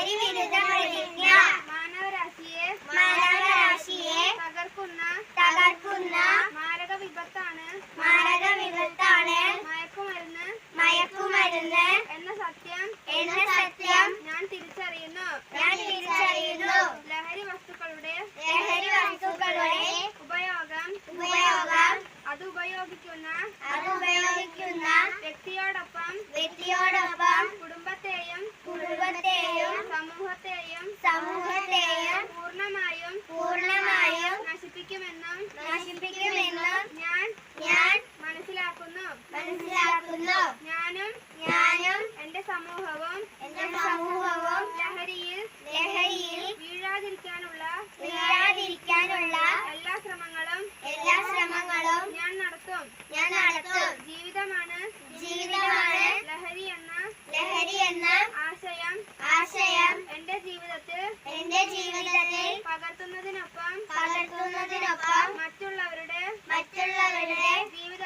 ലഹരി വിരുദ്ധ പ്രതിജ്ഞ. മാനവരാശിയെ തകർക്കുന്ന മാരക വിപത്താണ് മയക്കുമരുന്ന് എന്ന സത്യം ഞാൻ തിരിച്ചറിയുന്നു. ലഹരി വസ്തുക്കളുടെ ഉപയോഗം അത് ഉപയോഗിക്കുന്ന വ്യക്തിയോടൊപ്പം കുടുംബത്തെയും സമൂഹത്തെയും പൂർണ്ണമായും നശിപ്പിക്കുമെന്നും ഞാൻ മനസ്സിലാക്കുന്നു. ഞാനും എന്റെ സമൂഹവും ലഹരിയിൽ വീഴാതിരിക്കാനുള്ള എല്ലാ ശ്രമങ്ങളും ഞാൻ നടത്തും. ജീവിതമാണ് ലഹരി എന്ന ആശയം എന്റെ ജീവിതത്തിൽ പകർത്തുന്നതിനൊപ്പം മറ്റുള്ളവരുടെ ജീവിത